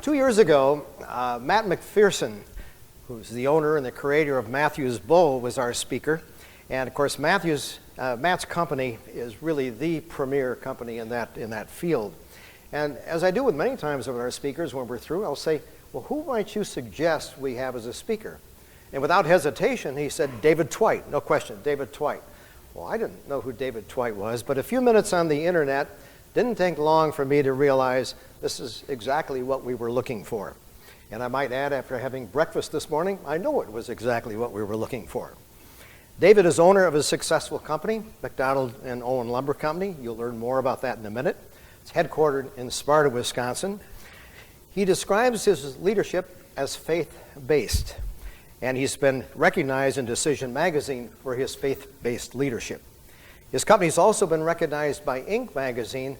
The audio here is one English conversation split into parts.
2 years ago, Matt McPherson, who's the owner and the creator of Matthews Bow, was our speaker. And of course, Matt's company is really the premier company in that field. And as I do with many times with our speakers when we're through, I'll say, well, who might you suggest we have as a speaker? And without hesitation, he said, David Twite. No question, David Twite. Well, I didn't know who David Twite was, but a few minutes on the internet didn't take long for me to realize this is exactly what we were looking for. And I might add, after having breakfast this morning, I know it was exactly what we were looking for. David is owner of a successful company, McDonald & Owen Lumber Company. You'll learn more about that in a minute. It's headquartered in Sparta, Wisconsin. He describes his leadership as faith-based, and he's been recognized in Decision Magazine for his faith-based leadership. His company's also been recognized by Inc. magazine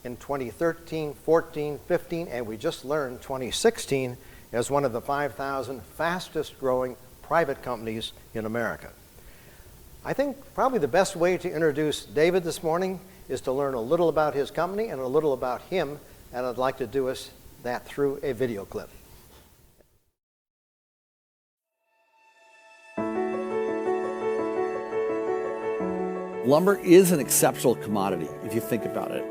in 2013, 14, 15, and we just learned 2016 as one of the 5,000 fastest growing private companies in America. I think probably the best way to introduce David this morning is to learn a little about his company and a little about him, and I'd like to do that through a video clip. Lumber is an exceptional commodity, if you think about it.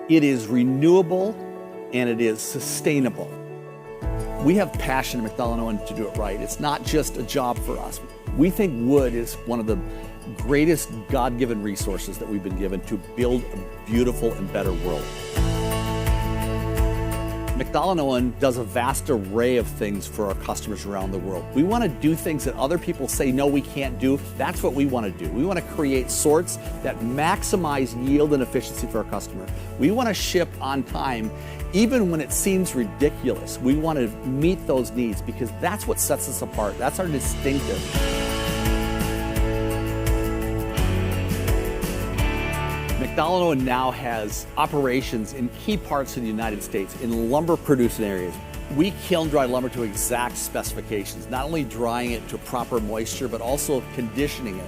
It is renewable and it is sustainable. We have passion at McDonald & Owen to do it right. It's not just a job for us. We think wood is one of the greatest God-given resources that we've been given to build a beautiful and better world. McDonald & Owen does a vast array of things for our customers around the world. We want to do things that other people say, no, we can't do. That's what we want to do. We want to create sorts that maximize yield and efficiency for our customer. We want to ship on time, even when it seems ridiculous. We want to meet those needs because that's what sets us apart. That's our distinctive. McDonald & Owen now has operations in key parts of the United States in lumber producing areas. We kiln dry lumber to exact specifications, not only drying it to proper moisture, but also conditioning it.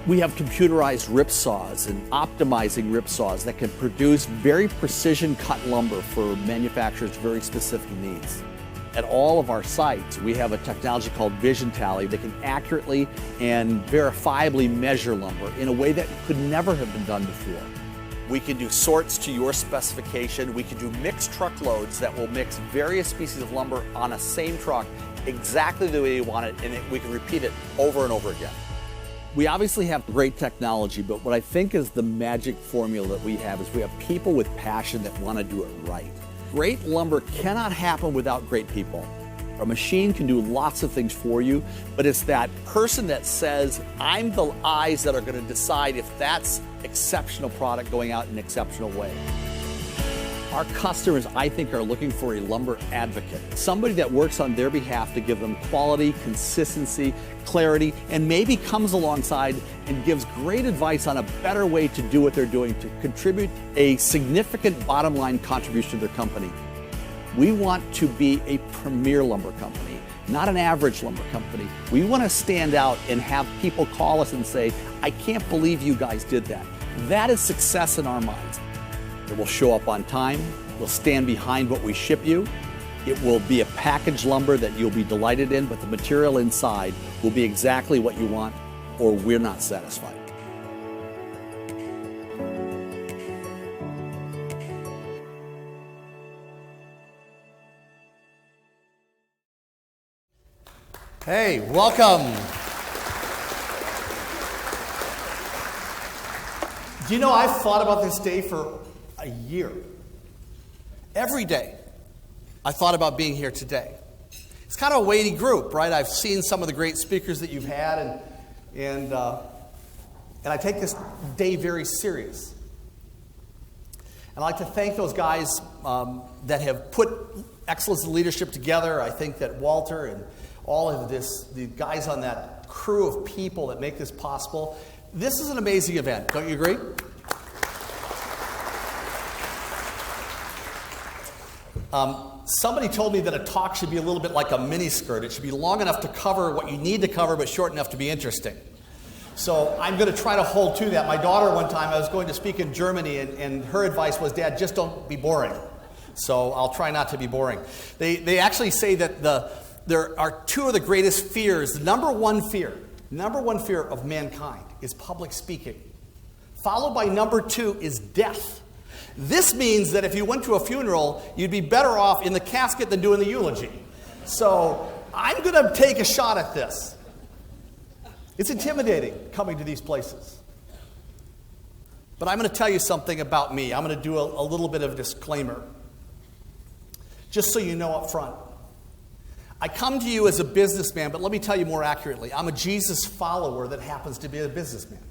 We have computerized rip saws and optimizing rip saws that can produce very precision cut lumber for manufacturers' very specific needs. At all of our sites, we have a technology called Vision Tally that can accurately and verifiably measure lumber in a way that could never have been done before. We can do sorts to your specification. We can do mixed truckloads that will mix various species of lumber on a same truck exactly the way you want it, and we can repeat it over and over again. We obviously have great technology, but what I think is the magic formula that we have is we have people with passion that want to do it right. Great lumber cannot happen without great people. A machine can do lots of things for you, but it's that person that says, I'm the eyes that are going to decide if that's exceptional product going out in an exceptional way. Our customers, I think, are looking for a lumber advocate, somebody that works on their behalf to give them quality, consistency, clarity, and maybe comes alongside and gives great advice on a better way to do what they're doing to contribute a significant bottom line contribution to their company. We want to be a premier lumber company, not an average lumber company. We want to stand out and have people call us and say, I can't believe you guys did that. That is success in our minds. It will show up on time. We'll stand behind what we ship you. It will be a packaged lumber that you'll be delighted in, but the material inside will be exactly what you want, or we're not satisfied. Hey, welcome. Do you know I've thought about this day for a year? Every day I thought about being here today. It's kind of a weighty group, right? I've seen some of the great speakers that you've had, and I take this day very serious. I'd like to thank those guys that have put excellence in leadership together. I think that Walter and all of the guys on that crew of people that make this possible. This is an amazing event, don't you agree? Somebody told me that a talk should be a little bit like a miniskirt. It should be long enough to cover what you need to cover, but short enough to be interesting. So I'm going to try to hold to that. My daughter one time, I was going to speak in Germany, and her advice was, Dad, just don't be boring. so I'll try not to be boring. They actually say that there are two of the greatest fears. The number one fear of mankind is public speaking. Followed by number two is death. This means that if you went to a funeral, you'd be better off in the casket than doing the eulogy. So I'm going to take a shot at this. It's intimidating coming to these places. But I'm going to tell you something about me. I'm going to do a little bit of a disclaimer. Just so you know up front. I come to you as a businessman, but let me tell you more accurately. I'm a Jesus follower that happens to be a businessman.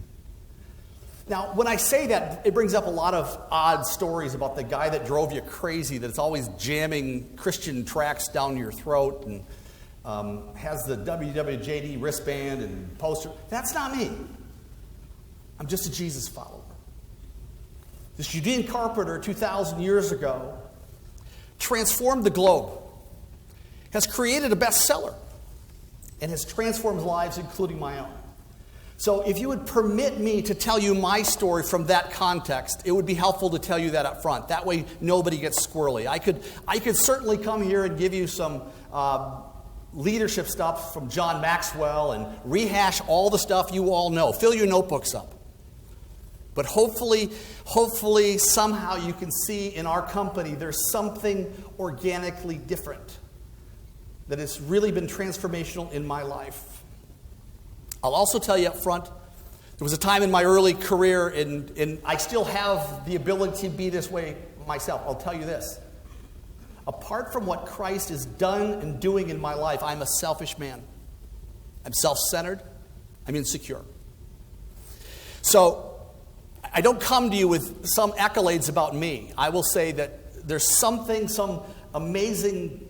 Now, when I say that, it brings up a lot of odd stories about the guy that drove you crazy, that's always jamming Christian tracts down your throat and has the WWJD wristband and poster. That's not me. I'm just a Jesus follower. This Judean carpenter 2,000 years ago transformed the globe, has created a bestseller, and has transformed lives, including my own. So if you would permit me to tell you my story from that context, it would be helpful to tell you that up front. That way nobody gets squirrely. I could certainly come here and give you some leadership stuff from John Maxwell and rehash all the stuff you all know. Fill your notebooks up. But hopefully, somehow you can see in our company there's something organically different that has really been transformational in my life. I'll also tell you up front, there was a time in my early career, and I still have the ability to be this way myself. I'll tell you this. Apart from what Christ has done and doing in my life, I'm a selfish man. I'm self-centered. I'm insecure. So I don't come to you with some accolades about me. I will say that there's some amazing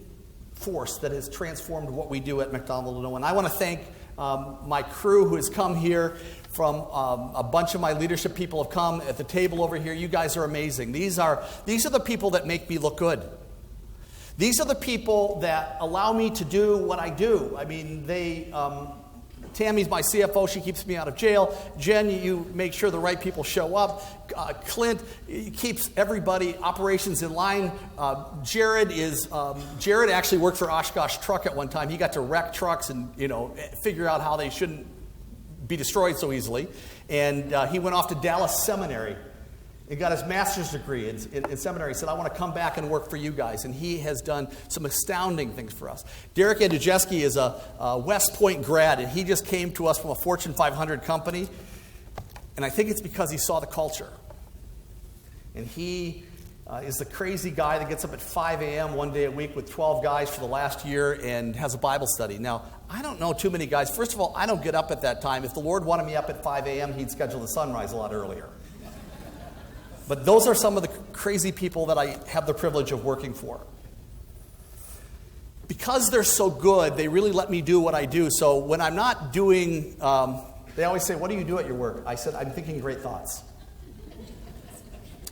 force that has transformed what we do at McDonald, Illinois. And I want to thank my crew who has come here from a bunch of my leadership people have come at the table over here. You guys are amazing. These are the people that make me look good. These are the people that allow me to do what I do. I mean, Tammy's my CFO. She keeps me out of jail. Jen, you make sure the right people show up. Clint keeps everybody operations in line. Jared actually worked for Oshkosh Truck at one time. He got to wreck trucks and figure out how they shouldn't be destroyed so easily. And he went off to Dallas Seminary and got his master's degree in seminary. He said, I want to come back and work for you guys. And he has done some astounding things for us. Derek Andrzejewski is a West Point grad, and he just came to us from a Fortune 500 company. And I think it's because he saw the culture. And he is the crazy guy that gets up at 5 a.m. one day a week with 12 guys for the last year and has a Bible study. Now, I don't know too many guys. First of all, I don't get up at that time. If the Lord wanted me up at 5 a.m., he'd schedule the sunrise a lot earlier. But those are some of the crazy people that I have the privilege of working for. Because they're so good, they really let me do what I do. So when I'm not doing, they always say, what do you do at your work? I said, I'm thinking great thoughts.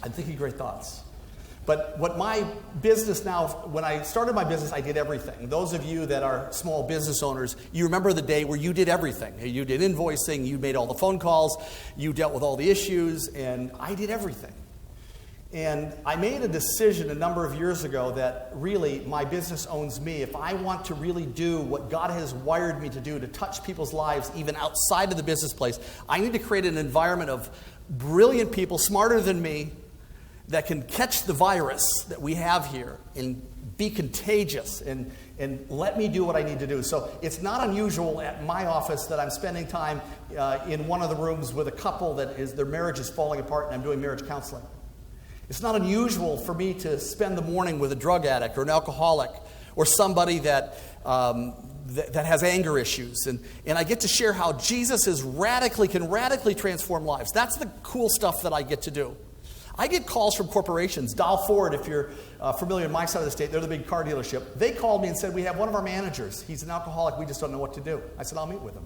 I'm thinking great thoughts. But what my business now, when I started my business, I did everything. Those of you that are small business owners, you remember the day where you did everything. You did invoicing, you made all the phone calls, you dealt with all the issues, and I did everything. And I made a decision a number of years ago that really my business owns me. If I want to really do what God has wired me to do, to touch people's lives even outside of the business place, I need to create an environment of brilliant people, smarter than me, that can catch the virus that we have here and be contagious and let me do what I need to do. So it's not unusual at my office that I'm spending time in one of the rooms with a couple that their marriage is falling apart and I'm doing marriage counseling. It's not unusual for me to spend the morning with a drug addict or an alcoholic or somebody that has anger issues. And I get to share how Jesus can radically transform lives. That's the cool stuff that I get to do. I get calls from corporations. Dow Ford, if you're familiar in my side of the state, they're the big car dealership. They called me and said, we have one of our managers. He's an alcoholic. We just don't know what to do. I said, I'll meet with him.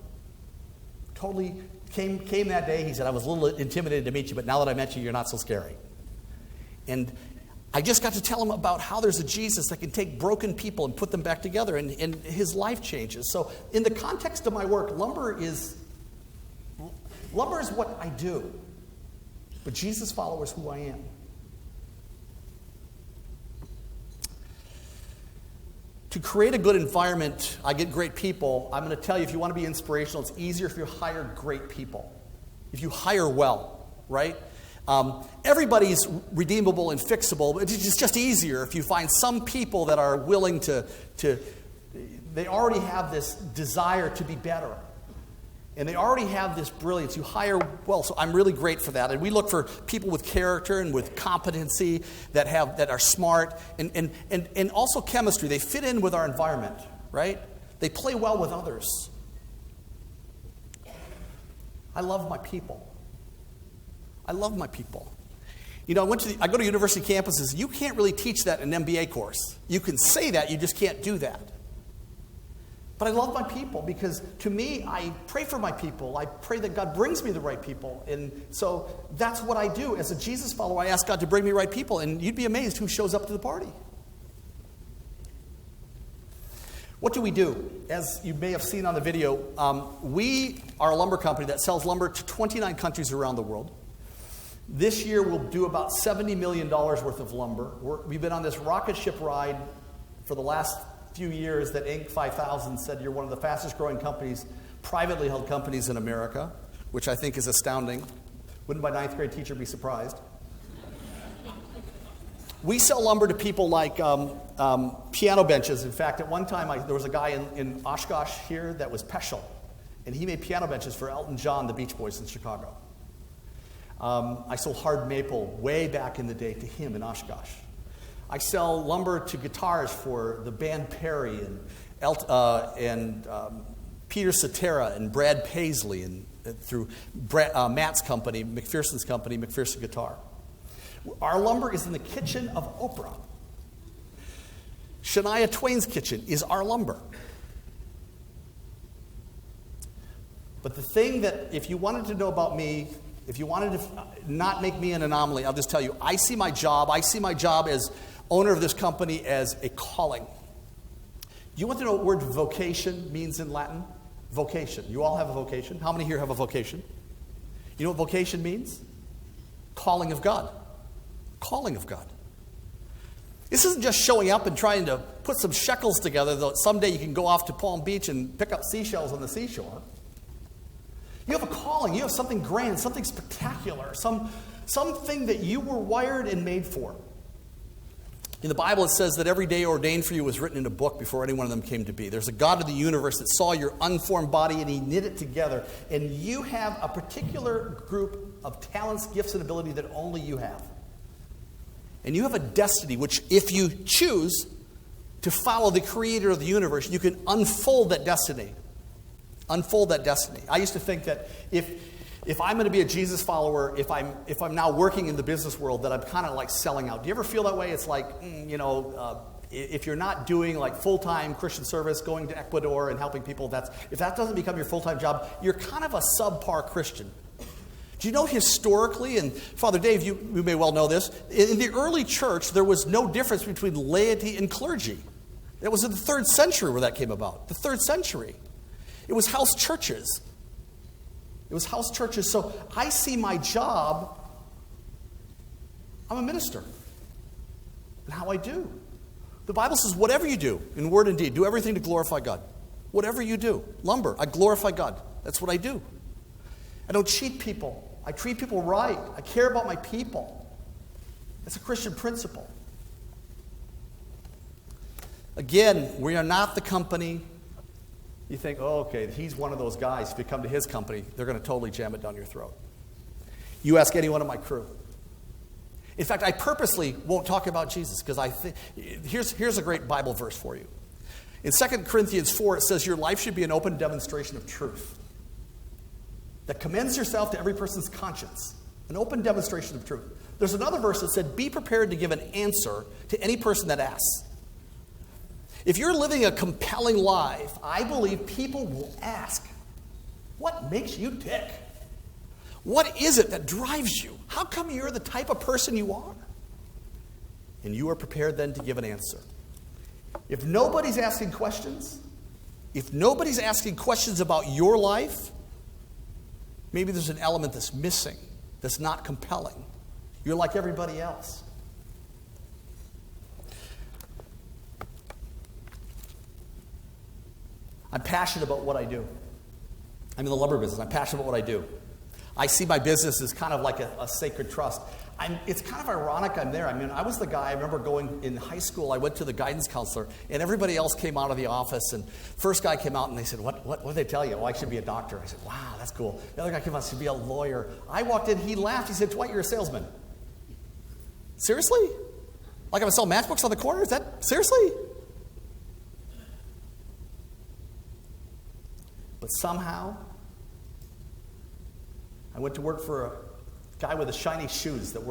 Totally came that day. He said, I was a little intimidated to meet you, but now that I met you, you're not so scary. And I just got to tell him about how there's a Jesus that can take broken people and put them back together, and his life changes. So in the context of my work, lumber is what I do. But Jesus follower is who I am. To create a good environment, I get great people. I'm going to tell you, if you want to be inspirational, it's easier if you hire great people. If you hire well, right? Everybody's redeemable and fixable, but it's just easier if you find some people that are willing to they already have this desire to be better. And they already have this brilliance. You hire well, so I'm really great for that. And we look for people with character and with competency that are smart and also chemistry. They fit in with our environment, right? They play well with others. I love my people. I love my people. You know, I go to university campuses. You can't really teach that in an MBA course. You can say that, you just can't do that. But I love my people because, to me, I pray for my people. I pray that God brings me the right people. And so that's what I do. As a Jesus follower, I ask God to bring me right people. And you'd be amazed who shows up to the party. What do we do? As you may have seen on the video, we are a lumber company that sells lumber to 29 countries around the world. This year, we'll do about $70 million worth of lumber. We've been on this rocket ship ride for the last few years that Inc. 5000 said you're one of the fastest growing companies, privately held companies in America, which I think is astounding. Wouldn't my ninth grade teacher be surprised? We sell lumber to people like piano benches. In fact, at one time there was a guy in Oshkosh here that was Peschel, and he made piano benches for Elton John, the Beach Boys in Chicago. I sold hard maple way back in the day to him in Oshkosh. I sell lumber to guitars for the band Perry and Peter Cetera and Brad Paisley and through Matt's company, McPherson's company, McPherson Guitar. Our lumber is in the kitchen of Oprah. Shania Twain's kitchen is our lumber. But the thing that, if you wanted to know about me, if you wanted to not make me an anomaly, I'll just tell you, I see my job as owner of this company as a calling. You want to know what word vocation means in Latin? Vocation. You all have a vocation. How many here have a vocation? You know what vocation means? Calling of God. Calling of God. This isn't just showing up and trying to put some shekels together that someday you can go off to Palm Beach and pick up seashells on the seashore. You have a calling. You have something grand, something spectacular, something that you were wired and made for. In the Bible, it says that every day ordained for you was written in a book before any one of them came to be. There's a God of the universe that saw your unformed body and he knit it together. And you have a particular group of talents, gifts, and ability that only you have. And you have a destiny which, if you choose to follow the creator of the universe, you can unfold that destiny. Unfold that destiny. I used to think that if I'm going to be a Jesus follower, if I'm now working in the business world, that I'm kind of like selling out. Do you ever feel that way? It's like, if you're not doing like full-time Christian service, going to Ecuador and helping people, if that doesn't become your full-time job, you're kind of a subpar Christian. Do you know historically, and Father Dave, you may well know this, in the early church, there was no difference between laity and clergy. It was in the 3rd century where that came about. The 3rd century. It was house churches. It was house churches. So I see my job, I'm a minister. And how I do. The Bible says, whatever you do, in word and deed, do everything to glorify God. Whatever you do. Lumber, I glorify God. That's what I do. I don't cheat people. I treat people right. I care about my people. That's a Christian principle. Again, we are not the company. You think, oh, okay, he's one of those guys. If you come to his company, they're going to totally jam it down your throat. You ask anyone on my crew. In fact, I purposely won't talk about Jesus because I think here's a great Bible verse for you. In 2 Corinthians 4, it says, your life should be an open demonstration of truth that commends yourself to every person's conscience. An open demonstration of truth. There's another verse that said, be prepared to give an answer to any person that asks. If you're living a compelling life, I believe people will ask, what makes you tick? What is it that drives you? How come you're the type of person you are? And you are prepared then to give an answer. If nobody's asking questions about your life, maybe there's an element that's missing, that's not compelling. You're like everybody else. I'm passionate about what I do. I'm in the lumber business. I'm passionate about what I do. I see my business as kind of like a sacred trust. It's kind of ironic I'm there. I mean, I was the guy, I remember going in high school, I went to the guidance counselor, and everybody else came out of the office, and first guy came out and they said, what did they tell you? Oh, I should be a doctor. I said, wow, that's cool. The other guy came out, I should be a lawyer. I walked in, he laughed, he said, Twite, you're a salesman. Seriously? Like I'm selling matchbooks on the corner? Is that, seriously? But somehow, I went to work for a guy with the shiny shoes that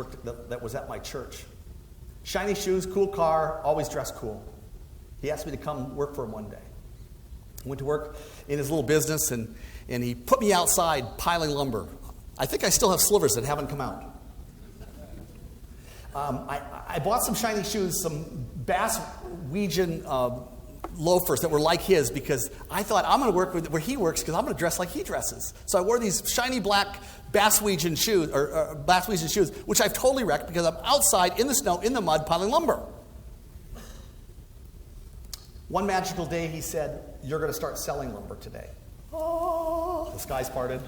was at my church. Shiny shoes, cool car, always dressed cool. He asked me to come work for him one day. I went to work in his little business, and he put me outside piling lumber. I think I still have slivers that haven't come out. I bought some shiny shoes, some Bass Weegian loafers that were like his, because I thought I'm going to work with where he works because I'm going to dress like he dresses. So I wore these shiny black Bass Weegian shoes, Bass Weegian shoes, which I've totally wrecked because I'm outside in the snow, in the mud, piling lumber. One magical day, he said, "You're going to start selling lumber today." Oh, the skies parted.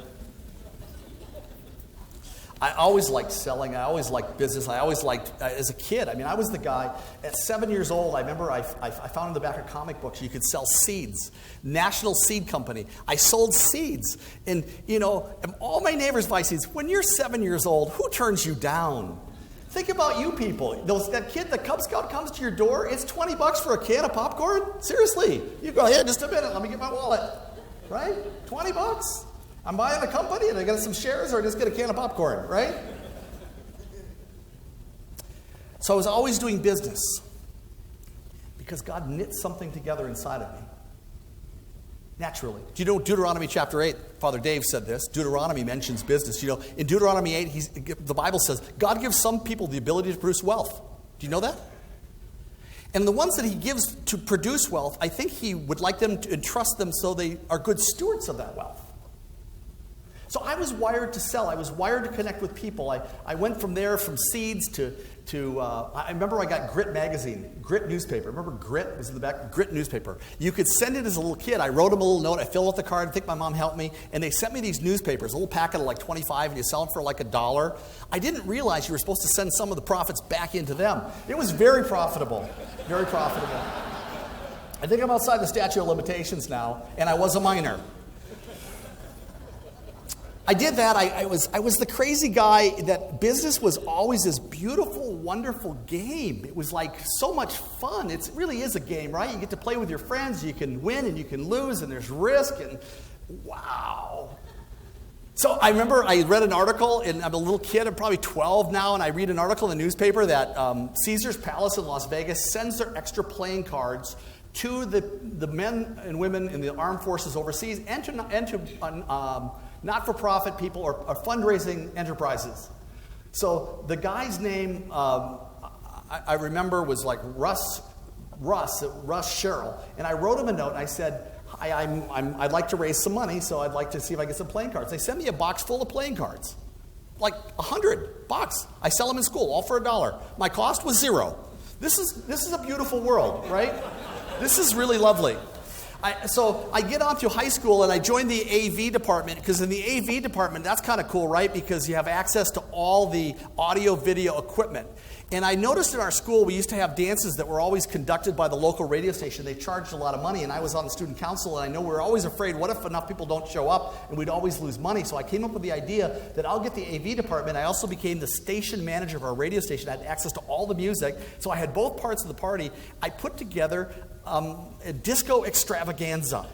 I always liked selling. I always liked business. I always liked, as a kid, I mean, I was the guy. At 7 years old, I remember I found in the back of comic books you could sell seeds. National Seed Company. I sold seeds. And, you know, all my neighbors buy seeds. When you're 7 years old, who turns you down? Think about you people. That kid, the Cub Scout comes to your door, it's $20 for a can of popcorn? Seriously. You go, "Hey, just a minute, let me get my wallet." Right? $20. I'm buying a company and I got some shares, or I just get a can of popcorn, right? So I was always doing business because God knit something together inside of me. Naturally. Do you know Deuteronomy chapter 8? Father Dave said this. Deuteronomy mentions business. You know, in Deuteronomy 8, the Bible says God gives some people the ability to produce wealth. Do you know that? And the ones that he gives to produce wealth, I think he would like them to entrust them so they are good stewards of that wealth. So I was wired to sell. I was wired to connect with people. I went from there, from seeds to I remember I got Grit magazine, Grit newspaper. Remember Grit was in the back? Grit newspaper. You could send it as a little kid. I wrote them a little note. I filled out the card. I think my mom helped me. And they sent me these newspapers, a little packet of like 25, and you sell them for like $1. I didn't realize you were supposed to send some of the profits back into them. It was very profitable. Very profitable. I think I'm outside the statute of limitations now, and I was a minor. I did that. I was the crazy guy that business was always this beautiful, wonderful game. It was like so much fun. It really is a game, right? You get to play with your friends. You can win and you can lose, and there's risk, and wow. So I remember I read an article, and I'm a little kid. I'm probably 12 now, and I read an article in the newspaper that Caesar's Palace in Las Vegas sends their extra playing cards to the men and women in the armed forces overseas and to not-for-profit people or fundraising enterprises. So the guy's name, I remember, was like Russ Sherrill. And I wrote him a note, and I said, I'd like to raise some money, so I'd like to see if I get some playing cards. They sent me a box full of playing cards, like 100 bucks. I sell them in school, all for $1. My cost was $0. This is a beautiful world, right? This is really lovely. So I get on to high school and I joined the AV department, because in the AV department, that's kind of cool, right? Because you have access to all the audio video equipment. And I noticed in our school we used to have dances that were always conducted by the local radio station. They charged a lot of money, and I was on the student council, and I know we were always afraid, what if enough people don't show up, and we'd always lose money. So I came up with the idea that I'll get the AV department. I also became the station manager of our radio station. I had access to all the music, so I had both parts of the party. I put together a disco extravaganza.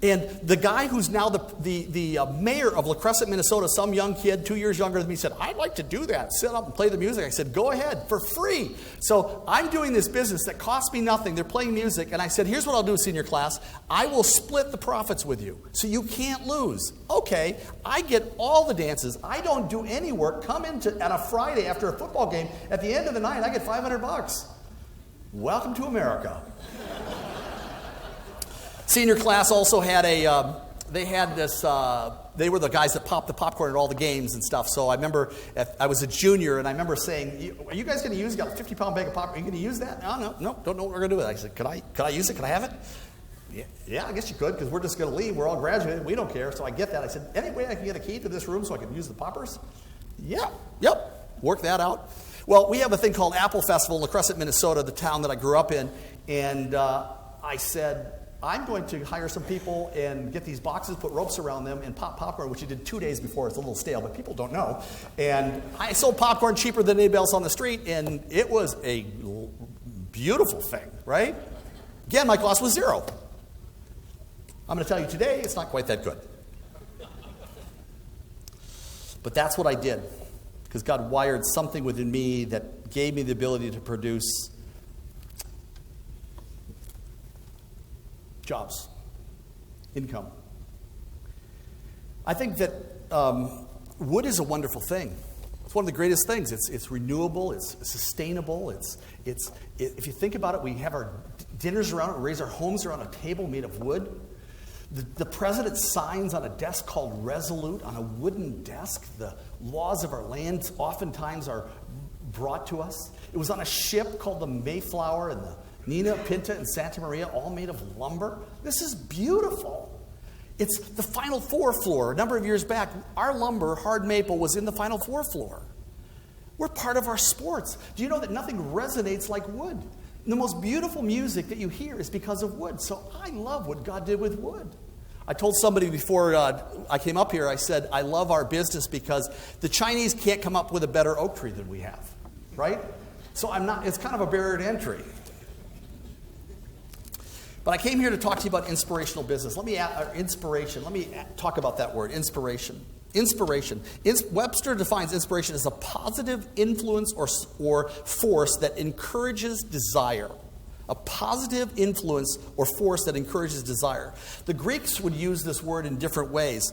And the guy who's now the mayor of La Crescent, Minnesota, some young kid 2 years younger than me, said, "I'd like to do that, sit up and play the music." I said, "Go ahead, for free." So I'm doing this business that costs me nothing. They're playing music. And I said, "Here's what I'll do, senior class. I will split the profits with you, so you can't lose." Okay, I get all the dances. I don't do any work. Come in on a Friday after a football game. At the end of the night, I get $500. Welcome to America. Senior class also had they were the guys that popped the popcorn at all the games and stuff. So I remember I was a junior, and I remember saying, "Are you guys going to use, you got a 50-pound bag of popcorn, are you going to use that?" No, don't know what we're going to do with it. I said, could I use it? Could I have it? Yeah, I guess you could, because we're just going to leave. We're all graduated. We don't care. So I get that. I said, any way I can get a key to this room so I can use the poppers? Yeah, yep, work that out. Well, we have a thing called Apple Festival in La Crescent, Minnesota, the town that I grew up in. And I said, I'm going to hire some people and get these boxes, put ropes around them, and pop popcorn, which you did 2 days before. It's a little stale, but people don't know. And I sold popcorn cheaper than anybody else on the street, and it was a beautiful thing, right? Again, my cost was zero. I'm going to tell you today, it's not quite that good. But that's what I did, because God wired something within me that gave me the ability to produce jobs, income. I think that wood is a wonderful thing. It's one of the greatest things. It's renewable. It's sustainable. If you think about it, we have our dinners around it. We raise our homes around a table made of wood. The president signs on a desk called Resolute on a wooden desk. The laws of our land oftentimes are brought to us. It was on a ship called the Mayflower and the Nina, Pinta, and Santa Maria, all made of lumber. This is beautiful. It's the Final Four floor. A number of years back, our lumber, hard maple, was in the Final Four floor. We're part of our sports. Do you know that nothing resonates like wood? The most beautiful music that you hear is because of wood. So I love what God did with wood. I told somebody before I came up here, I said, I love our business because the Chinese can't come up with a better oak tree than we have, right? So it's kind of a barrier to entry. But I came here to talk to you about inspirational business. Let me talk about that word, inspiration. Inspiration. Webster defines inspiration as a positive influence or force that encourages desire. A positive influence or force that encourages desire. The Greeks would use this word in different ways.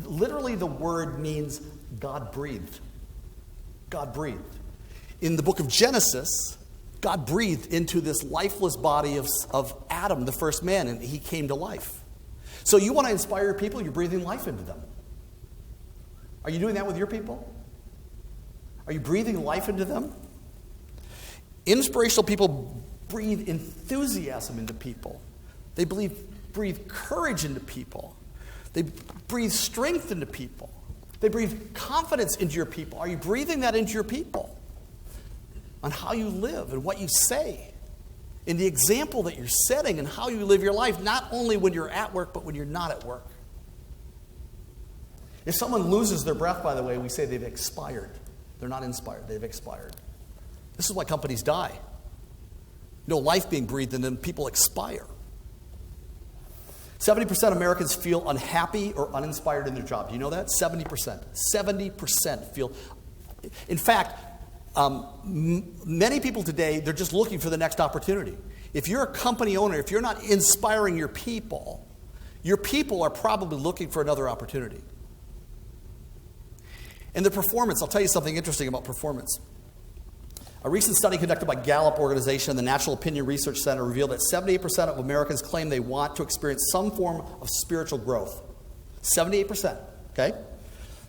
Literally, the word means God breathed. God breathed. In the book of Genesis, God breathed into this lifeless body of Adam, the first man, and he came to life. So you want to inspire people, you're breathing life into them. Are you doing that with your people? Are you breathing life into them? Inspirational people breathe enthusiasm into people. They breathe courage into people. They breathe strength into people. They breathe confidence into your people. Are you breathing that into your people? On how you live and what you say, in the example that you're setting and how you live your life, not only when you're at work, but when you're not at work. If someone loses their breath, by the way, we say they've expired. They're not inspired, they've expired. This is why companies die. No life being breathed, and then people expire. 70% of Americans feel unhappy or uninspired in their job. Do you know that? 70%. 70% feel. In fact, many people today, they're just looking for the next opportunity. If you're a company owner, if you're not inspiring your people are probably looking for another opportunity. And the performance, I'll tell you something interesting about performance. A recent study conducted by Gallup organization and the National Opinion Research Center revealed that 78% of Americans claim they want to experience some form of spiritual growth. 78%, okay?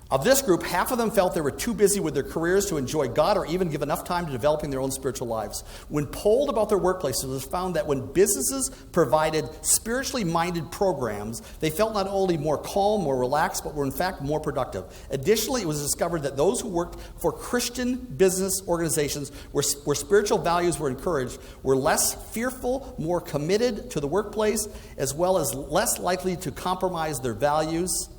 Of this group, half of them felt they were too busy with their careers to enjoy God or even give enough time to developing their own spiritual lives. When polled about their workplaces, it was found that when businesses provided spiritually minded programs, they felt not only more calm, more relaxed, but were in fact more productive. Additionally, it was discovered that those who worked for Christian business organizations where spiritual values were encouraged were less fearful, more committed to the workplace, as well as less likely to compromise their values.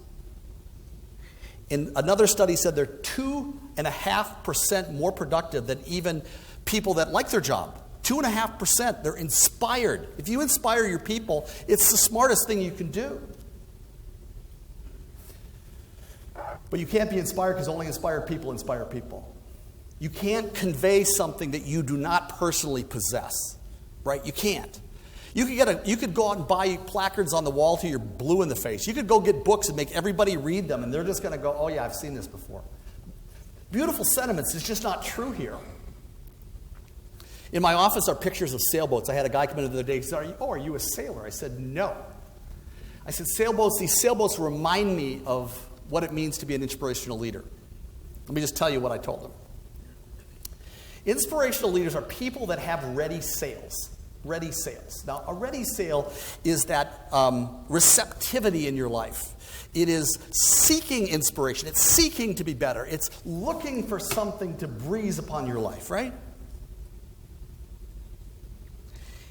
And another study said they're 2.5% more productive than even people that like their job. 2.5%. They're inspired. If you inspire your people, it's the smartest thing you can do. But you can't be inspired because only inspired people inspire people. You can't convey something that you do not personally possess, right? You can't. You could go out and buy placards on the wall till you're blue in the face. You could go get books and make everybody read them, and they're just going to go, oh yeah, I've seen this before. Beautiful sentiments is just not true here. In my office are pictures of sailboats. I had a guy come in the other day. He said, are you a sailor? I said, no. I said, these sailboats remind me of what it means to be an inspirational leader. Let me just tell you what I told him. Inspirational leaders are people that have ready sails. Ready sales. Now, a ready sale is that receptivity in your life. It is seeking inspiration. It's seeking to be better. It's looking for something to breeze upon your life, right?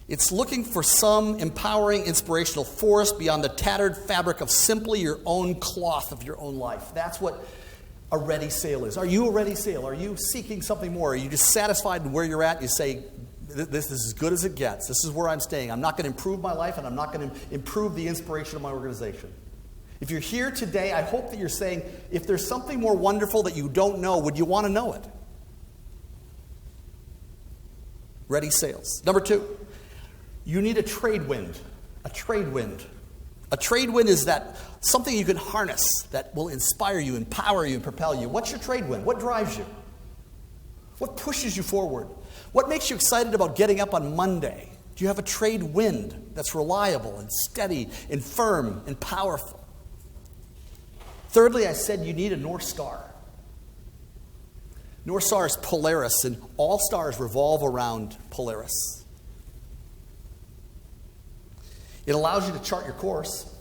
It's looking for some empowering, inspirational force beyond the tattered fabric of simply your own cloth of your own life. That's what a ready sale is. Are you a ready sale? Are you seeking something more? Are you just satisfied in where you're at? You say, this is as good as it gets. This is where I'm staying. I'm not going to improve my life, and I'm not going to improve the inspiration of my organization. If you're here today, I hope that you're saying, if there's something more wonderful that you don't know, would you want to know it? Ready sales. Number 2. You need a trade wind. A trade wind. A trade wind is that something you can harness that will inspire you, empower you, and propel you. What's your trade wind? What drives you? What pushes you forward? What makes you excited about getting up on Monday? Do you have a trade wind that's reliable and steady and firm and powerful? Thirdly, I said you need a North Star. North Star is Polaris, and all stars revolve around Polaris. It allows you to chart your course.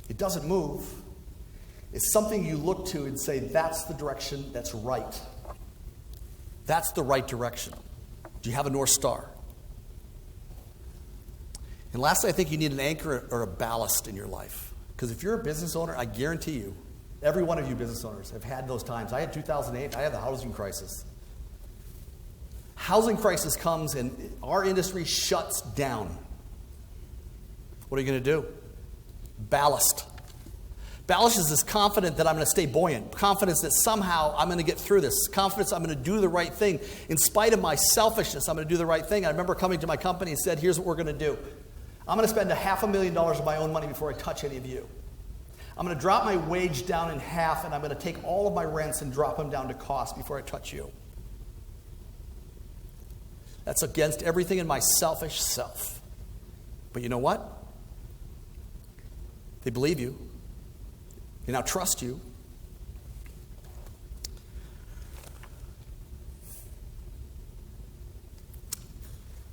It doesn't move. It's something you look to and say, that's the direction that's right. That's the right direction. Do you have a North Star? And lastly, I think you need an anchor or a ballast in your life. Because if you're a business owner, I guarantee you, every one of you business owners have had those times. I had 2008. I had the housing crisis. Housing crisis comes and our industry shuts down. What are you going to do? Ballast. Ballast is this confidence that I'm going to stay buoyant. Confidence that somehow I'm going to get through this. Confidence I'm going to do the right thing. In spite of my selfishness, I'm going to do the right thing. I remember coming to my company and said, here's what we're going to do. I'm going to spend $500,000 of my own money before I touch any of you. I'm going to drop my wage down in half, and I'm going to take all of my rents and drop them down to cost before I touch you. That's against everything in my selfish self. But you know what? They believe you. They now trust you.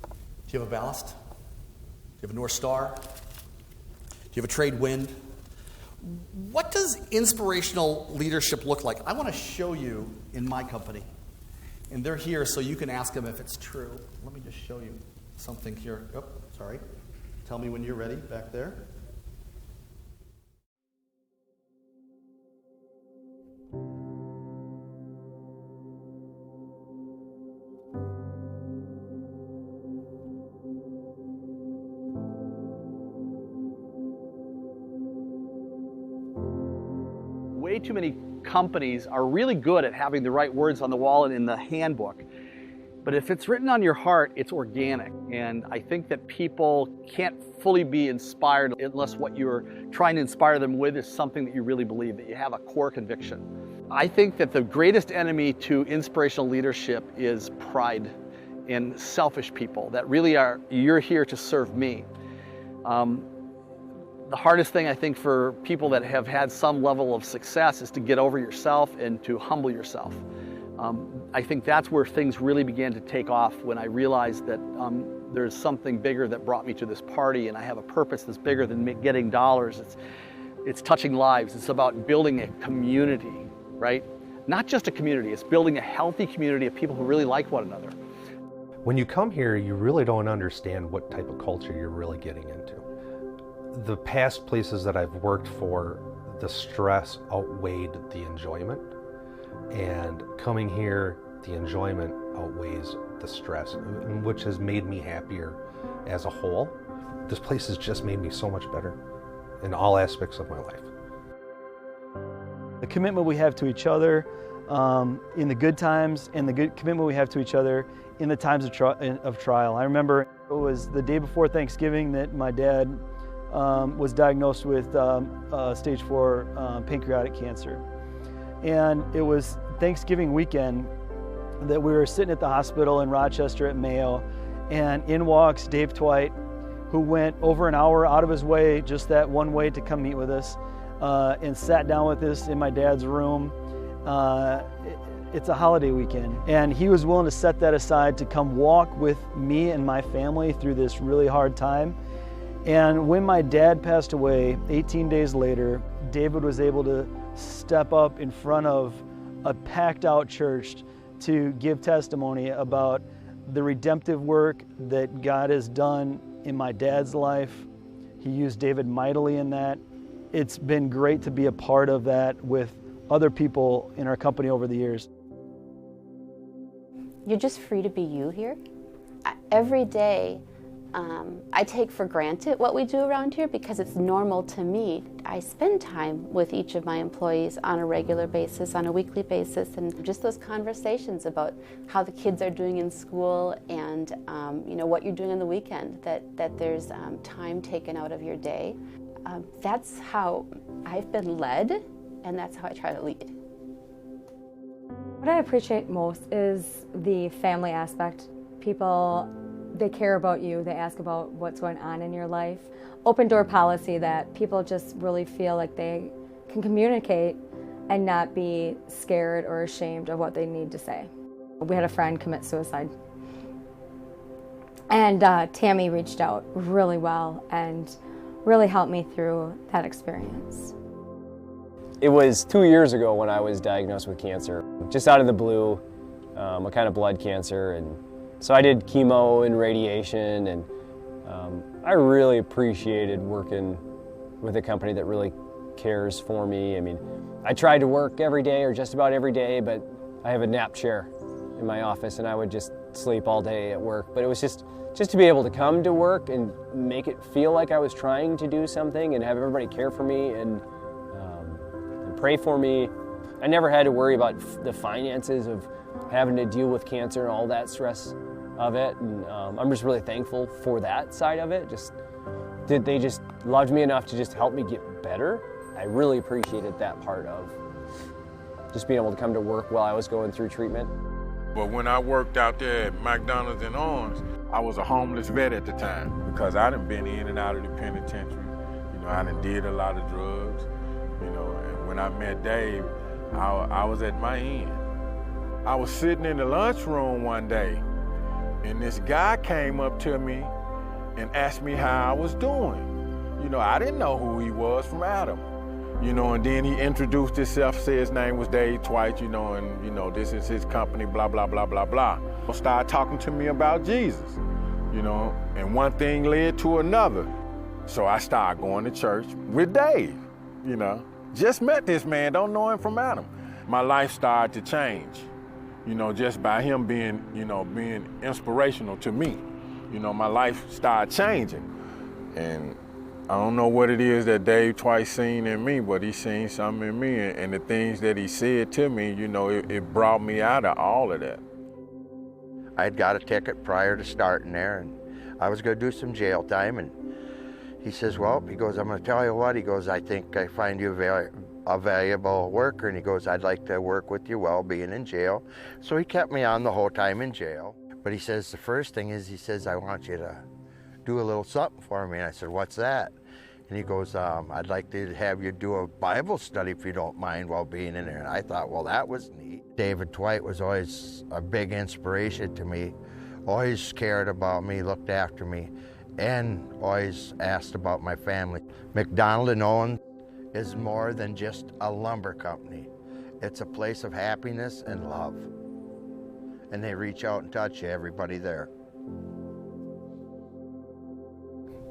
Do you have a ballast? Do you have a North Star? Do you have a trade wind? What does inspirational leadership look like? I want to show you in my company. And they're here so you can ask them if it's true. Let me just show you something here. Oh, sorry. Tell me when you're ready back there. Way too many companies are really good at having the right words on the wall and in the handbook. But if it's written on your heart, it's organic. And I think that people can't fully be inspired unless what you're trying to inspire them with is something that you really believe, that you have a core conviction. I think that the greatest enemy to inspirational leadership is pride and selfish people that really are, you're here to serve me. The hardest thing, I think, for people that have had some level of success is to get over yourself and to humble yourself. I think that's where things really began to take off when I realized that there's something bigger that brought me to this party, and I have a purpose that's bigger than getting dollars. It's touching lives. It's about building a community, right? Not just a community. It's building a healthy community of people who really like one another. When you come here, you really don't understand what type of culture you're really getting into. The past places that I've worked for, the stress outweighed the enjoyment. And coming here, the enjoyment outweighs the stress, which has made me happier as a whole. This place has just made me so much better in all aspects of my life. The commitment we have to each other in the good times, and the good commitment we have to each other in the times of trial. I remember it was the day before Thanksgiving that my dad was diagnosed with stage 4 pancreatic cancer. And it was Thanksgiving weekend that we were sitting at the hospital in Rochester at Mayo, and in walks Dave Twite, who went over an hour out of his way, just that one way, to come meet with us, and sat down with us in my dad's room it's a holiday weekend. And he was willing to set that aside to come walk with me and my family through this really hard time. And when my dad passed away 18 days later, David was able to step up in front of a packed out church to give testimony about the redemptive work that God has done in my dad's life. He used David mightily in that. It's been great to be a part of that with other people in our company over the years. You're just free to be you here. Every day, I take for granted what we do around here because it's normal to me. I spend time with each of my employees on a regular basis, on a weekly basis, and just those conversations about how the kids are doing in school and what you're doing on the weekend, that there's time taken out of your day. That's how I've been led, and that's how I try to lead. What I appreciate most is the family aspect. People, they care about you, they ask about what's going on in your life. Open door policy that people just really feel like they can communicate and not be scared or ashamed of what they need to say. We had a friend commit suicide. And Tammy reached out really well and really helped me through that experience. It was 2 years ago when I was diagnosed with cancer, just out of the blue, a kind of blood cancer. And so I did chemo and radiation, and I really appreciated working with a company that really cares for me. I mean, I tried to work every day or just about every day, but I have a nap chair in my office and I would just sleep all day at work. But it was just to be able to come to work and make it feel like I was trying to do something and have everybody care for me and pray for me. I never had to worry about the finances of having to deal with cancer and all that stress of it. And I'm just really thankful for that side of it. They just loved me enough to just help me get better. I really appreciated that part of just being able to come to work while I was going through treatment. But when I worked out there at McDonald's in Orange, I was a homeless vet at the time because I done been in and out of the penitentiary. I done did a lot of drugs, and when I met Dave, I was at my end. I was sitting in the lunchroom one day, and this guy came up to me and asked me how I was doing. I didn't know who he was from Adam. And then he introduced himself, said his name was Dave Twite, and this is his company, blah, blah, blah, blah, blah. Started talking to me about Jesus, and one thing led to another. So I started going to church with Dave, Just met this man, don't know him from Adam. My life started to change, just by him being inspirational to me. My life started changing. And I don't know what it is that Dave Twite seen in me, but he seen something in me, and the things that he said to me, it brought me out of all of that. I'd got a ticket prior to starting there, and I was going to do some jail time, and he says, I'm going to tell you what, he goes, I think I find you a valuable worker, and he goes, I'd like to work with you while being in jail. So he kept me on the whole time in jail. But he says, the first thing is, he says, I want you to do a little something for me. And I said, what's that? And he goes, I'd like to have you do a Bible study if you don't mind while being in there. And I thought, well, that was neat. David Twite was always a big inspiration to me, always cared about me, looked after me, and always asked about my family. McDonald and Owens is more than just a lumber company. It's a place of happiness and love. And they reach out and touch you, everybody there.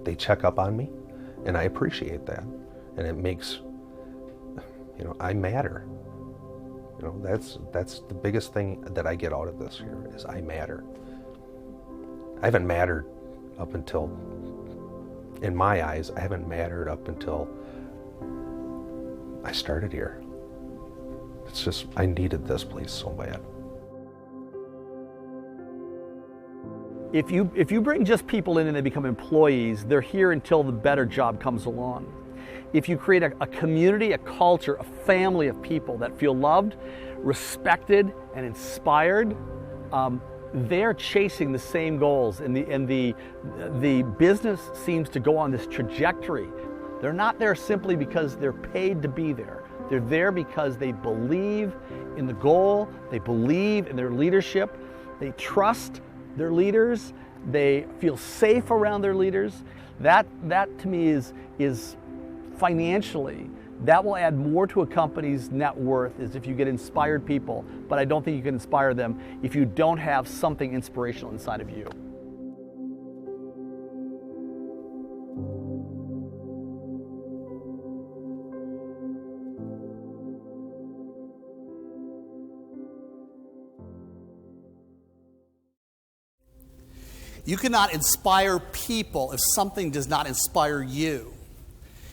They check up on me, and I appreciate that. And it makes, I matter. That's the biggest thing that I get out of this here is I matter. I haven't mattered up until, in my eyes, I haven't mattered up until I started here. It's just, I needed this place so bad. If you bring just people in and they become employees, they're here until the better job comes along. If you create a community, a culture, a family of people that feel loved, respected, and inspired, they're chasing the same goals, and the business seems to go on this trajectory. They're not there simply because they're paid to be there. They're there because they believe in the goal, they believe in their leadership, they trust their leaders, they feel safe around their leaders. That to me is financially, that will add more to a company's net worth is if you get inspired people, but I don't think you can inspire them if you don't have something inspirational inside of you. You cannot inspire people if something does not inspire you.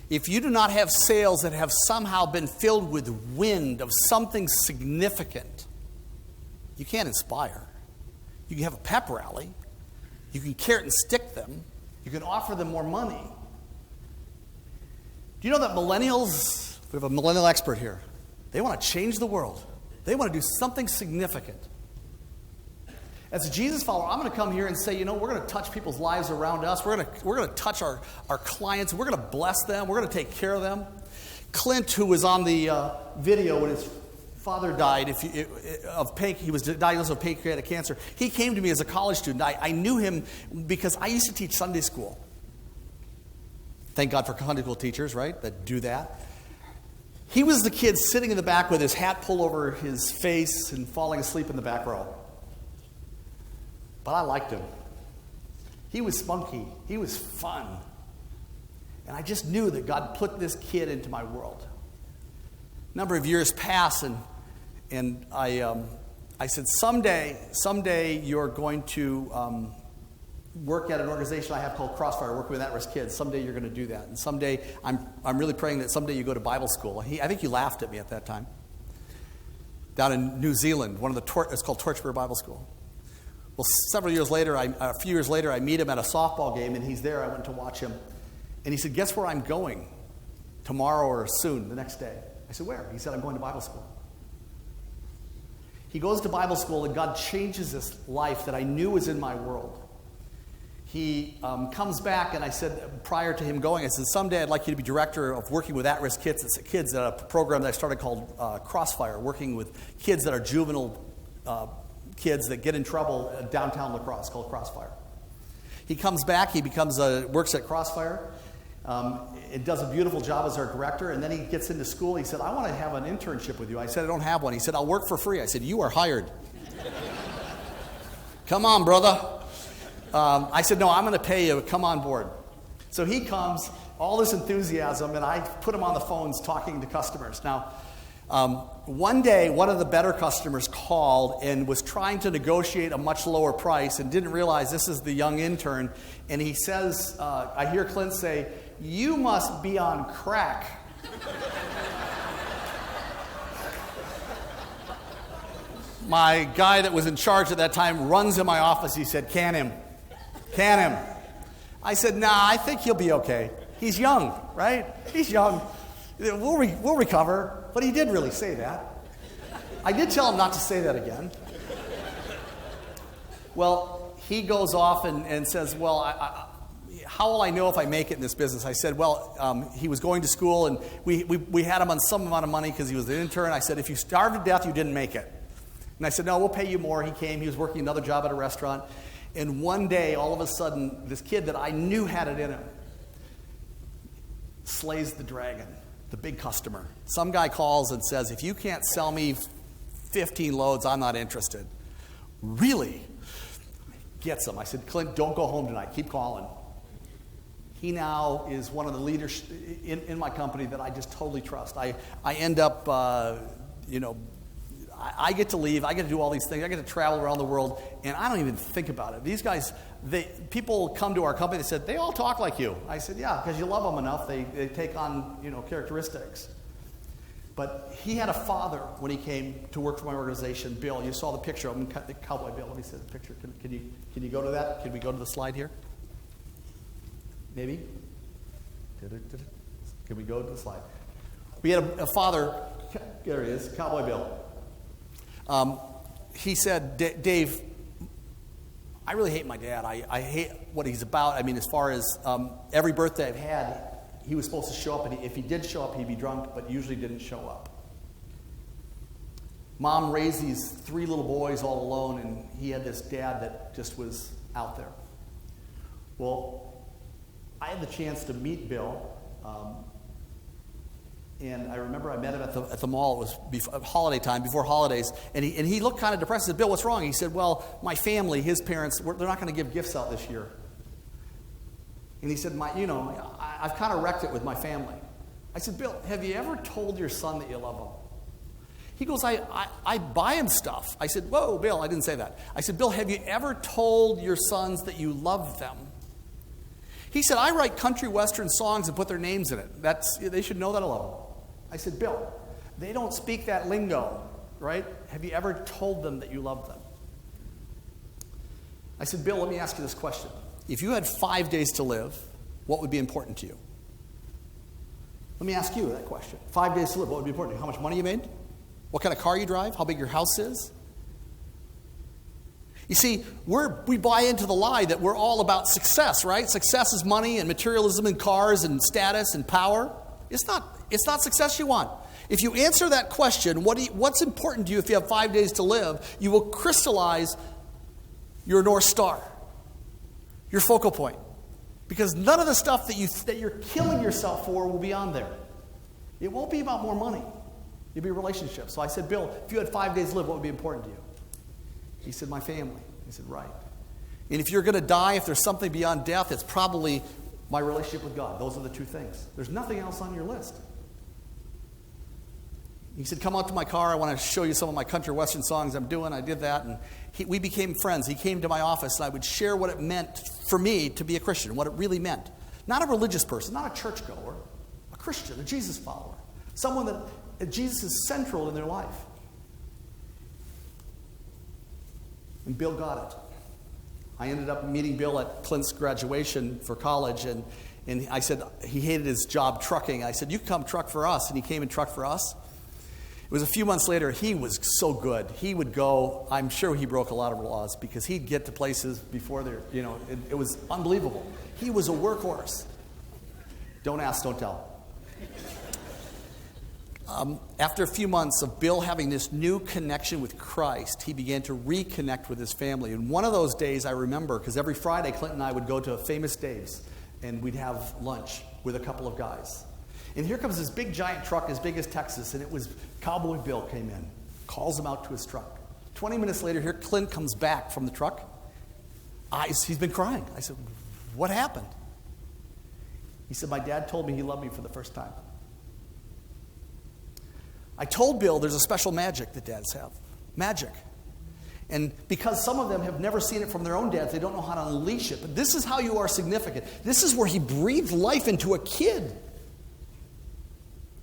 If you do not have sales that have somehow been filled with wind of something significant, you can't inspire. You can have a pep rally. You can carrot and stick them. You can offer them more money. Do you know that millennials, we have a millennial expert here, they want to change the world. They want to do something significant. As a Jesus follower, I'm going to come here and say, we're going to touch people's lives around us. We're going to touch our clients. We're going to bless them. We're going to take care of them. Clint, who was on the video when his father died he was diagnosed with pancreatic cancer. He came to me as a college student. I knew him because I used to teach Sunday school. Thank God for Sunday school teachers, right, that do that. He was the kid sitting in the back with his hat pulled over his face and falling asleep in the back row. But I liked him. He was spunky. He was fun. And I just knew that God put this kid into my world. A number of years passed, and I said, someday you're going to work at an organization I have called Crossfire, working with at-risk kids. Someday you're going to do that. And someday, I'm really praying that someday you go to Bible school. I think he laughed at me at that time. Down in New Zealand, it's called Torchbury Bible School. Well, a few years later, I meet him at a softball game, and he's there. I went to watch him. And he said, guess where I'm going tomorrow or soon, the next day? I said, where? He said, I'm going to Bible school. He goes to Bible school, and God changes this life that I knew was in my world. He comes back, and I said, prior to him going, I said, someday I'd like you to be director of working with at-risk kids. It's kids at a program that I started called Crossfire, working with kids that are juvenile kids that get in trouble at downtown La Crosse, called Crossfire. He comes back, he works at Crossfire, and does a beautiful job as our director, and then he gets into school. He said, I want to have an internship with you. I said, I don't have one. He said, I'll work for free. I said, you are hired. Come on, brother. I said, no, I'm going to pay you. Come on board. So he comes, all this enthusiasm, and I put him on the phones talking to customers. Now, one day, one of the better customers called and was trying to negotiate a much lower price and didn't realize this is the young intern. And he says, I hear Clint say, you must be on crack. My guy that was in charge at that time runs in my office. He said, can him. I said, nah, I think he'll be okay. He's young, right? He's young. We'll recover. But he did really say that. I did tell him not to say that again. Well, he goes off and says, well, how will I know if I make it in this business? I said, well, he was going to school, and we had him on some amount of money because he was an intern. I said, if you starve to death, you didn't make it. And I said, no, we'll pay you more. He came. He was working another job at a restaurant. And one day, all of a sudden, this kid that I knew had it in him slays the dragon. The big customer. Some guy calls and says, if you can't sell me 15 loads, I'm not interested. Really? Gets him. I said, Clint, don't go home tonight. Keep calling. He now is one of the leaders in my company that I just totally trust. I end up, I get to leave. I get to do all these things. I get to travel around the world, and I don't even think about it. These guys, people come to our company. They said, they all talk like you. I said, yeah, because you love them enough. They take on, characteristics. But he had a father when he came to work for my organization. Bill, you saw the picture of him, Cowboy Bill. Let me see the picture. Can you go to that? Can we go to the slide here? Maybe? Can we go to the slide? We had a father. There he is, Cowboy Bill. He said, Dave, I really hate my dad. I hate what he's about. I mean, as far as every birthday I've had, he was supposed to show up, and if he did show up, he'd be drunk, but usually didn't show up. Mom raised these 3 little boys all alone, and he had this dad that just was out there. Well, I had the chance to meet Bill, and I remember I met him at the mall. It was before, holiday time, before holidays, and he looked kind of depressed. I said, Bill, what's wrong? He said, well, my family, his parents, they're not going to give gifts out this year. And he said, I've kind of wrecked it with my family. I said, Bill, have you ever told your son that you love him? He goes, I buy him stuff. I said, whoa, Bill, I didn't say that. I said, Bill, have you ever told your sons that you love them? He said, I write country western songs and put their names in it. They should know that I love them. I said, Bill, they don't speak that lingo, right? Have you ever told them that you love them? I said, Bill, let me ask you this question. If you had 5 days to live, what would be important to you? Let me ask you that question. 5 days to live, what would be important to you? How much money you made? What kind of car you drive? How big your house is? You see, we buy into the lie that we're all about success, right? Success is money and materialism and cars and status and power. It's not success you want. If you answer that question, what's important to you if you have 5 days to live, you will crystallize your North Star, your focal point. Because none of the stuff that you're killing yourself for will be on there. It won't be about more money. It'll be relationships. So I said, Bill, if you had 5 days to live, what would be important to you? He said, my family. I said, right. And if you're going to die, if there's something beyond death, it's probably my relationship with God. Those are the 2 things. There's nothing else on your list. He said, come out to my car. I want to show you some of my country western songs I'm doing. I did that, and we became friends. He came to my office, and I would share what it meant for me to be a Christian, what it really meant. Not a religious person, not a churchgoer, a Christian, a Jesus follower, someone that Jesus is central in their life. And Bill got it. I ended up meeting Bill at Clint's graduation for college, and I said, he hated his job trucking. I said, you come truck for us, and he came and trucked for us. It was a few months later, he was so good. He would go, I'm sure he broke a lot of laws, because he'd get to places before it was unbelievable. He was a workhorse. Don't ask, don't tell. After a few months of Bill having this new connection with Christ, he began to reconnect with his family. And one of those days I remember, because every Friday Clint and I would go to Famous Dave's, and we'd have lunch with a couple of guys. And here comes this big giant truck as big as Texas, and it was Cowboy Bill came in, calls him out to his truck. 20 minutes later, here Clint comes back from the truck. He's been crying. I said, what happened? He said, my dad told me he loved me for the first time. I told Bill there's a special magic that dads have. Magic. And because some of them have never seen it from their own dads, they don't know how to unleash it. But this is how you are significant. This is where he breathed life into a kid.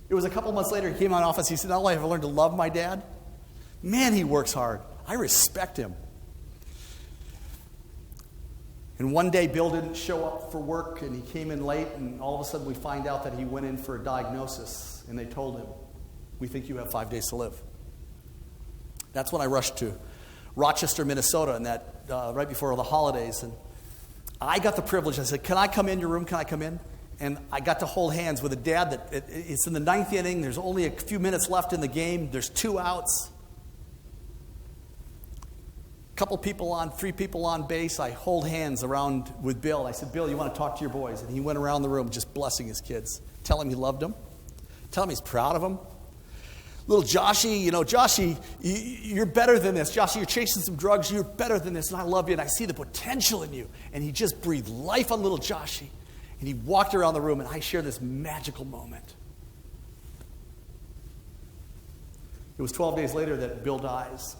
It was a couple months later, he came to my office, he said, not only have I learned to love my dad, man, he works hard. I respect him. And one day, Bill didn't show up for work, and he came in late, and all of a sudden we find out that he went in for a diagnosis, and they told him, we think you have 5 days to live. That's when I rushed to Rochester, Minnesota, and that right before the holidays. And I got the privilege. I said, can I come in your room? Can I come in? And I got to hold hands with a dad that it's in the 9th inning. There's only a few minutes left in the game. There's 2 outs. Couple people on, 3 people on base. I hold hands around with Bill. I said, Bill, you want to talk to your boys? And he went around the room just blessing his kids. Tell him he loved them. Tell him he's proud of them. Little Joshy, Joshy, you're better than this. Joshy, you're chasing some drugs. You're better than this, and I love you, and I see the potential in you. And he just breathed life on little Joshy. And he walked around the room, and I shared this magical moment. It was 12 days later that Bill dies.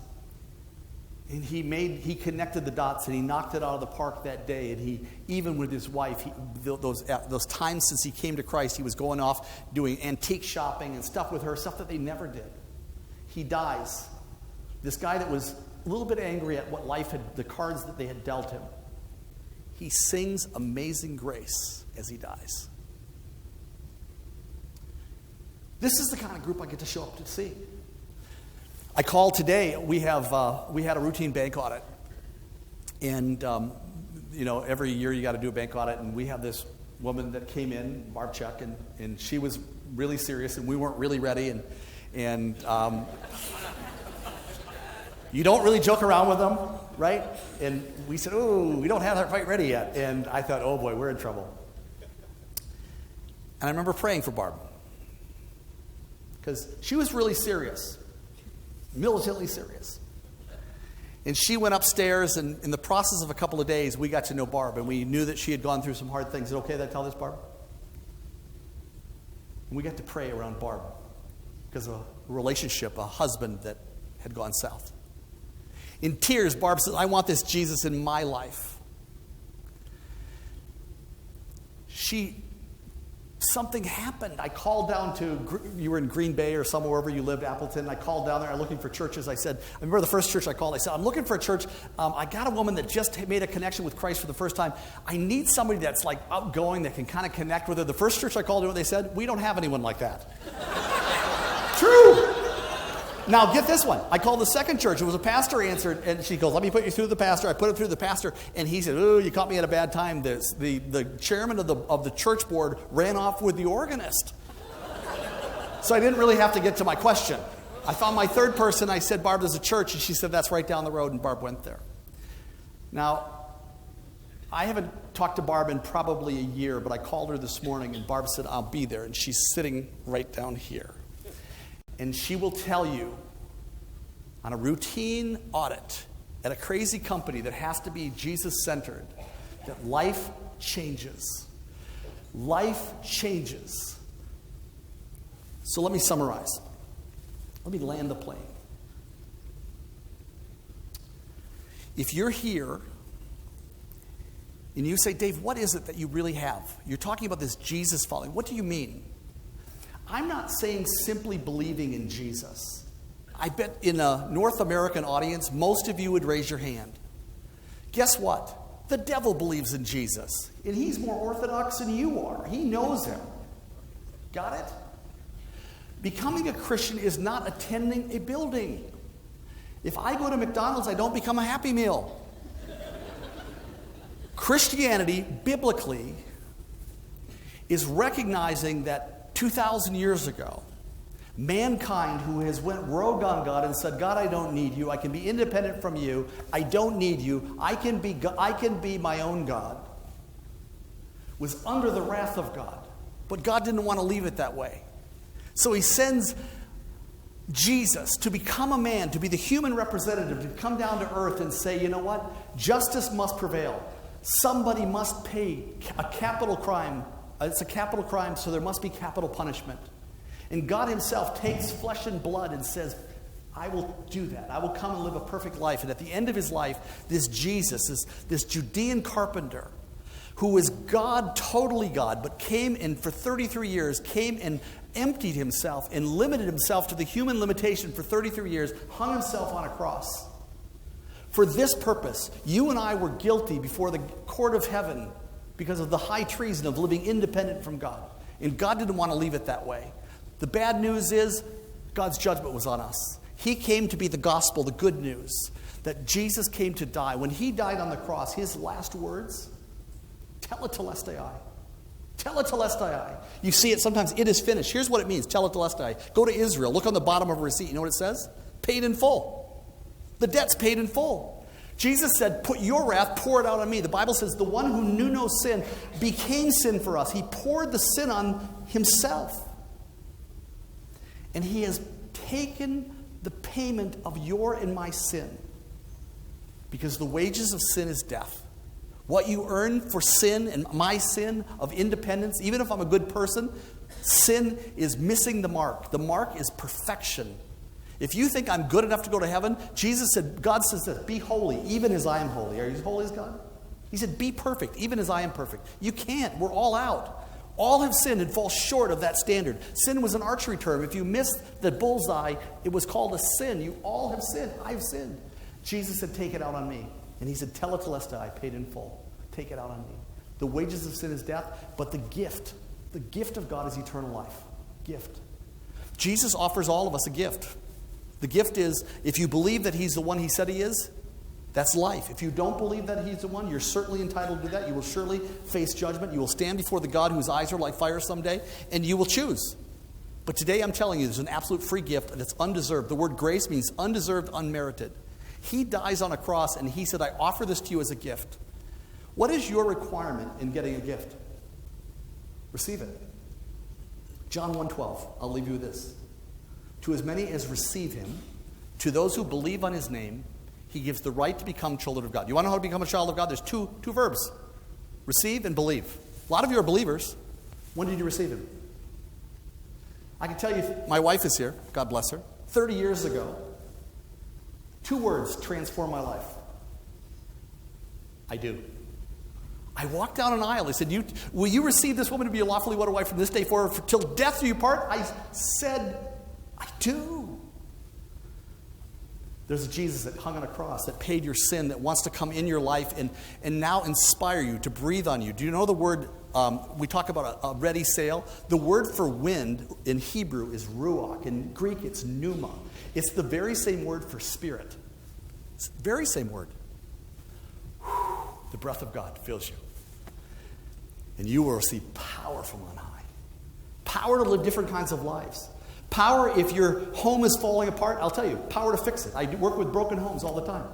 And he connected the dots, and he knocked it out of the park that day. And he, even with his wife, those times since he came to Christ, he was going off doing antique shopping and stuff with her, stuff that they never did. He dies. This guy that was a little bit angry at what life had, the cards that they had dealt him. He sings Amazing Grace as he dies. This is the kind of group I get to show up to see. I called today. We had a routine bank audit, and every year you got to do a bank audit, and we have this woman that came in, Barb Chuck, and she was really serious, and we weren't really ready, and you don't really joke around with them, right? And we said, oh, we don't have that fight ready yet. And I thought, oh boy, we're in trouble. And I remember praying for Barb, because she was really serious, militantly serious. And she went upstairs, and in the process of a couple of days, we got to know Barb, and we knew that she had gone through some hard things. Is it okay that I tell this, Barb? And we got to pray around Barb because of a relationship, a husband that had gone south. In tears, Barb says, I want this Jesus in my life. Something happened. I called down to, you were in Green Bay or somewhere wherever you lived, Appleton. I called down there. I'm looking for churches. I remember the first church I called. I said, I'm looking for a church. I got a woman that just made a connection with Christ for the first time. I need somebody that's like outgoing that can kind of connect with her. The first church I called, they said, we don't have anyone like that. True. Now, get this one. I called the second church. It was a pastor answered, and she goes, let me put you through the pastor. I put it through the pastor, and he said, oh, you caught me at a bad time. The chairman of the church board ran off with the organist. So I didn't really have to get to my question. I found my third person. I said, Barb, there's a church. And she said, that's right down the road, and Barb went there. Now, I haven't talked to Barb in probably a year, but I called her this morning, and Barb said, I'll be there. And she's sitting right down here. And she will tell you on a routine audit at a crazy company that has to be Jesus-centered that life changes. Life changes. So let me summarize. Let me land the plane. If you're here and you say, Dave, what is it that you really have? You're talking about this Jesus following. What do you mean? I'm not saying simply believing in Jesus. I bet in a North American audience, most of you would raise your hand. Guess what? The devil believes in Jesus, and he's more orthodox than you are. He knows him. Got it? Becoming a Christian is not attending a building. If I go to McDonald's, I don't become a Happy Meal. Christianity, biblically, is recognizing that 2,000 years ago, mankind who has went rogue on God and said, God, I don't need you. I can be independent from you. I don't need you. I can be my own God, was under the wrath of God. But God didn't want to leave it that way. So he sends Jesus to become a man, to be the human representative, to come down to earth and say, you know what? Justice must prevail. Somebody must pay a capital crime. It's a capital crime, so there must be capital punishment. And God himself takes flesh and blood and says, I will do that. I will come and live a perfect life. And at the end of his life, this Jesus, this Judean carpenter, who was God, totally God, but came and for 33 years, came and emptied himself and limited himself to the human limitation for 33 years, hung himself on a cross. For this purpose, you and I were guilty before the court of heaven because of the high treason of living independent from God. And God didn't want to leave it that way. The bad news is God's judgment was on us. He came to be the gospel, the good news, that Jesus came to die. When he died on the cross, his last words, tetelestai. Tetelestai. You see it sometimes, it is finished. Here's what it means, tetelestai. Go to Israel, look on the bottom of a receipt. You know what it says? Paid in full. The debt's paid in full. Jesus said, put your wrath, pour it out on me. The Bible says the one who knew no sin became sin for us. He poured the sin on himself. And he has taken the payment of your and my sin. Because the wages of sin is death. What you earn for sin and my sin of independence, even if I'm a good person, sin is missing the mark. The mark is perfection. If you think I'm good enough to go to heaven, God says this, be holy, even as I am holy. Are you as holy as God? He said, be perfect, even as I am perfect. You can't. We're all out. All have sinned and fall short of that standard. Sin was an archery term. If you missed the bullseye, it was called a sin. You all have sinned. I've sinned. Jesus said, take it out on me. And he said, tetelestai, paid in full. Take it out on me. The wages of sin is death, but the gift of God is eternal life. Gift. Jesus offers all of us a gift. The gift is, if you believe that he's the one he said he is, That's life. If you don't believe that he's the one, you're certainly entitled to that. You will surely face judgment. You will stand before the God whose eyes are like fire someday, and you will choose. But today I'm telling you, there's an absolute free gift, and it's undeserved. The word grace means undeserved, unmerited. He dies on a cross, and he said, I offer this to you as a gift. What is your requirement in getting a gift? Receive it. John 1:12, I'll leave you with this. To as many as receive him, to those who believe on his name, he gives the right to become children of God. You want to know how to become a child of God? There's two verbs. Receive and believe. A lot of you are believers. When did you receive him? I can tell you, my wife is here, God bless her. 30 years ago, 2 words transformed my life. I do. I walked down an aisle. They said, will you receive this woman to be your lawfully wedded wife from this day forward till death do you part? I said, I do. There's a Jesus that hung on a cross, that paid your sin, that wants to come in your life and now inspire you, to breathe on you. Do you know the word, we talk about a ready sail? The word for wind in Hebrew is ruach. In Greek, it's pneuma. It's the very same word for spirit. It's the very same word. The breath of God fills you. And you will receive power from on high. Power to live different kinds of lives. Power if your home is falling apart, I'll tell you, power to fix it. I work with broken homes all the time.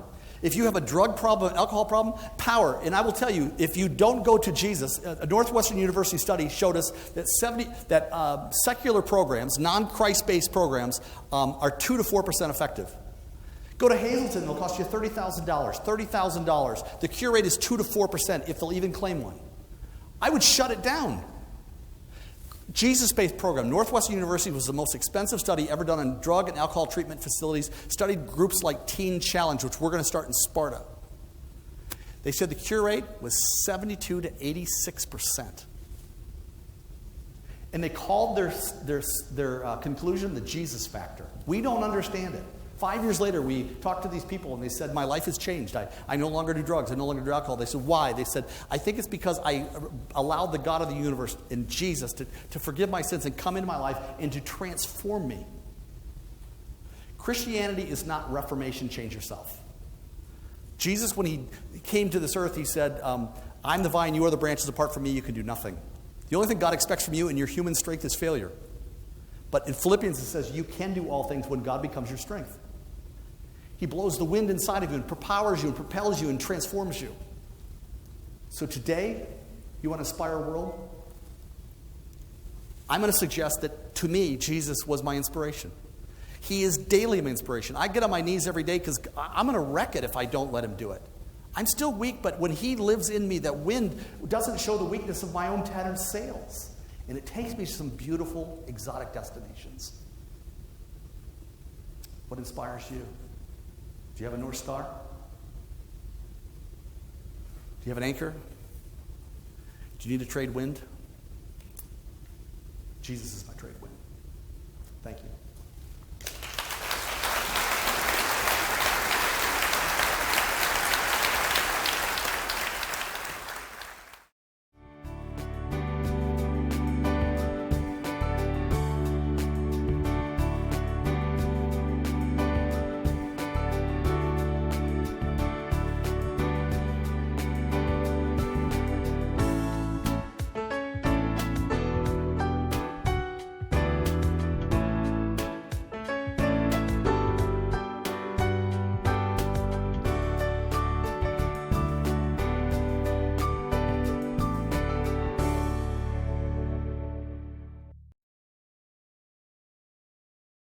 If you have a drug problem, an alcohol problem, power. And I will tell you, if you don't go to Jesus, a Northwestern University study showed us that secular programs, non-Christ-based programs, are 2 to 4% effective. Go to Hazleton, it'll cost you $30,000. $30,000. The cure rate is 2 to 4% if they'll even claim one. I would shut it down. Jesus-based program. Northwestern University was the most expensive study ever done on drug and alcohol treatment facilities. Studied groups like Teen Challenge, which we're going to start in Sparta. They said the cure rate was 72 to 86%. And they called their conclusion the Jesus factor. We don't understand it. 5 years later, we talked to these people, and they said, my life has changed. I no longer do drugs. I no longer do alcohol. They said, why? They said, I think it's because I allowed the God of the universe and Jesus to forgive my sins and come into my life and to transform me. Christianity is not Reformation, change yourself. Jesus, when he came to this earth, he said, I'm the vine, you are the branches. Apart from me, you can do nothing. The only thing God expects from you in your human strength is failure. But in Philippians, it says, you can do all things when God becomes your strength. He blows the wind inside of you and powers you and propels you and transforms you. So today, you want to inspire a world? I'm going to suggest that, to me, Jesus was my inspiration. He is daily my inspiration. I get on my knees every day because I'm going to wreck it if I don't let him do it. I'm still weak, but when he lives in me, that wind doesn't show the weakness of my own tattered sails. And it takes me to some beautiful, exotic destinations. What inspires you? Do you have a North Star? Do you have an anchor? Do you need to trade wind? Jesus is my trade wind. Thank you.